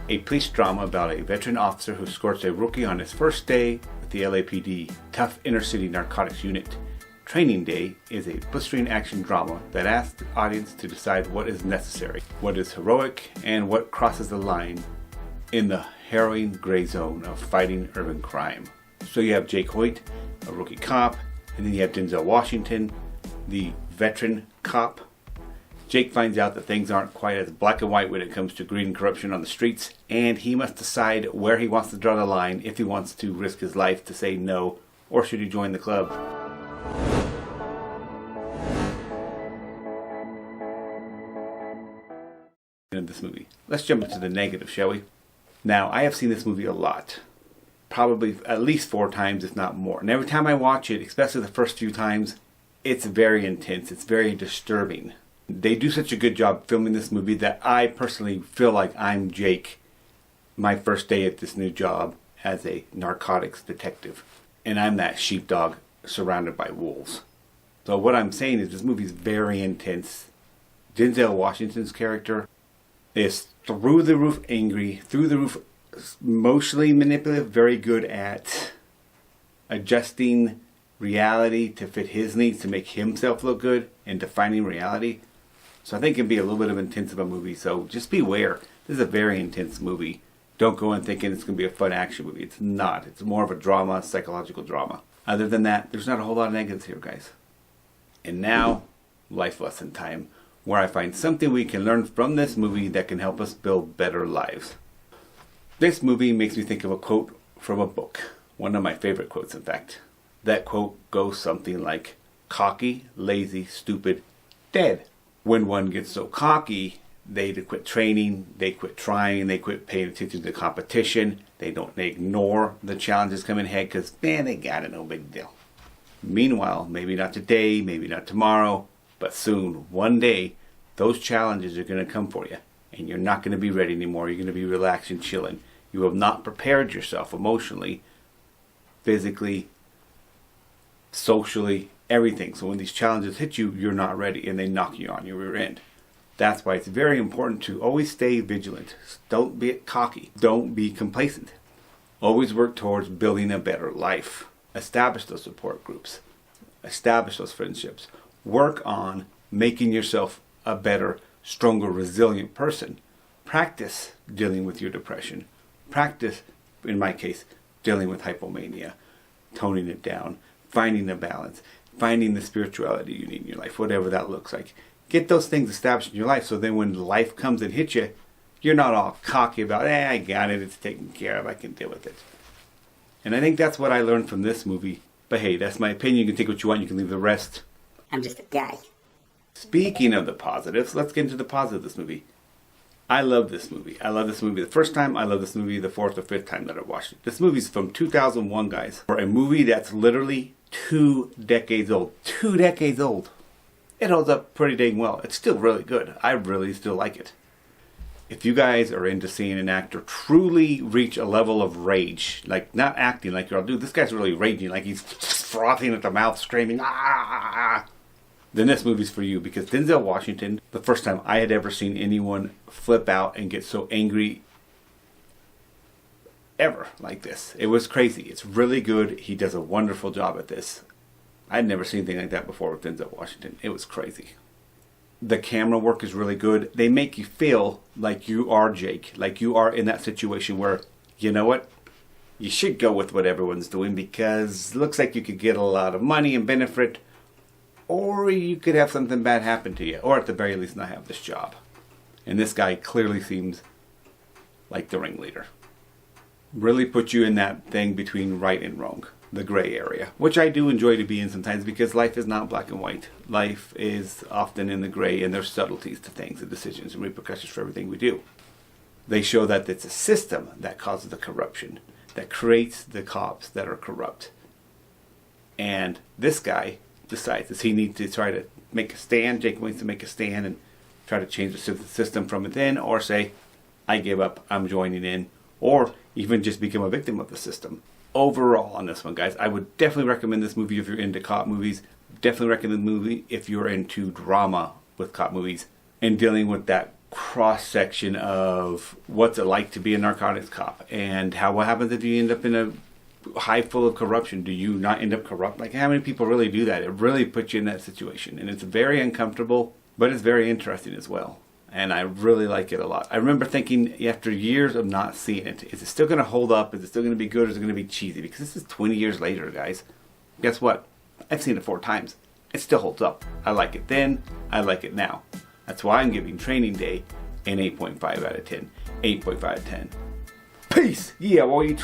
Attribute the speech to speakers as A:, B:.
A: a police drama about a veteran officer who escorts a rookie on his first day with the LAPD tough inner city narcotics unit. Training Day is a blistering action drama that asks the audience to decide what is necessary, what is heroic, and what crosses the line in the harrowing gray zone of fighting urban crime. So you have Jake Hoyt, a rookie cop, and then you have Denzel Washington, the veteran cop. Jake finds out that things aren't quite as black and white when it comes to greed and corruption on the streets, and he must decide where he wants to draw the line, if he wants to risk his life to say no, or should he join the club. In this movie. Let's jump into the negative, shall we? Now, I have seen this movie a lot. Probably at least 4 times, if not more. And every time I watch it, especially the first few times, it's very intense. It's very disturbing. They do such a good job filming this movie that I personally feel like I'm Jake, my first day at this new job as a narcotics detective. And I'm that sheepdog surrounded by wolves. So what I'm saying is this movie is very intense. Denzel Washington's character is through the roof angry, through the roof emotionally manipulative, very good at adjusting reality to fit his needs to make himself look good and defining reality. So I think it can be a little bit of intense of a movie, so just beware. This is a very intense movie. Don't go in thinking it's going to be a fun action movie. It's not. It's more of a drama, psychological drama. Other than that, there's not a whole lot of negatives here, guys. And now, life lesson time, where I find something we can learn from this movie that can help us build better lives. This movie makes me think of a quote from a book. One of my favorite quotes, in fact. That quote goes something like, cocky, lazy, stupid, dead. When one gets so cocky, they quit training, they quit trying, they quit paying attention to the competition, they ignore the challenges coming ahead because, man, they got it, no big deal. Meanwhile, maybe not today, maybe not tomorrow, but soon, one day, those challenges are going to come for you. And you're not going to be ready anymore. You're going to be relaxed and chilling. You have not prepared yourself emotionally, physically, socially, everything. So when these challenges hit you, you're not ready and they knock you on your rear end. That's why it's very important to always stay vigilant. Don't be cocky. Don't be complacent. Always work towards building a better life. Establish those support groups. Establish those friendships. Work on making yourself a better, stronger, resilient person. Practice dealing with your depression. Practice, in my case, dealing with hypomania. Toning it down. Finding a balance. Finding the spirituality you need in your life. Whatever that looks like. Get those things established in your life so then when life comes and hits you, you're not all cocky about, I got it, it's taken care of, I can deal with it. And I think that's what I learned from this movie. But hey, that's my opinion. You can take what you want, you can leave the rest.
B: I'm just a guy.
A: Speaking of the positives, let's get into the positive of this movie. I love this movie. I love this movie the first time. I love this movie the 4th or 5th time that I watched it. This movie's from 2001, guys. For a movie that's literally 2 decades old. 2 decades old. It holds up pretty dang well. It's still really good. I really still like it. If you guys are into seeing an actor truly reach a level of rage, like not acting like you're all, dude, this guy's really raging, like he's frothing at the mouth, screaming, ah, then this movie's for you. Because Denzel Washington, the first time I had ever seen anyone flip out and get so angry ever like this. It was crazy. It's really good. He does a wonderful job at this. I'd never seen anything like that before with Denzel Washington. It was crazy. The camera work is really good. They make you feel like you are Jake. Like you are in that situation where, you know what? You should go with what everyone's doing because it looks like you could get a lot of money and benefit. Or you could have something bad happen to you. Or at the very least not have this job. And this guy clearly seems like the ringleader. Really put you in that thing between right and wrong. The gray area, which I do enjoy to be in sometimes because life is not black and white. Life is often in the gray and there's subtleties to things and decisions and repercussions for everything we do. They show that it's a system that causes the corruption, that creates the cops that are corrupt. And this guy decides that he needs to try to make a stand. Jake wants to make a stand and try to change the system from within, or say, I give up, I'm joining in, or even just become a victim of the system. Overall on this one, guys, I would definitely recommend this movie if you're into cop movies. Definitely recommend the movie if you're into drama with cop movies and dealing with that cross section of what's it like to be a narcotics cop, and what happens if you end up in a hive full of corruption. Do you not end up corrupt? Like, how many people really do that? It really puts you in that situation, and it's very uncomfortable, but it's very interesting as well. And I really like it a lot. I remember thinking, after years of not seeing it, is it still going to hold up? Is it still going to be good? Or is it going to be cheesy? Because this is 20 years later, guys. Guess what? I've seen it 4 times. It still holds up. I like it then. I like it now. That's why I'm giving Training Day an 8.5 out of 10. 8.5 out of 10. Peace! Yeah, boy.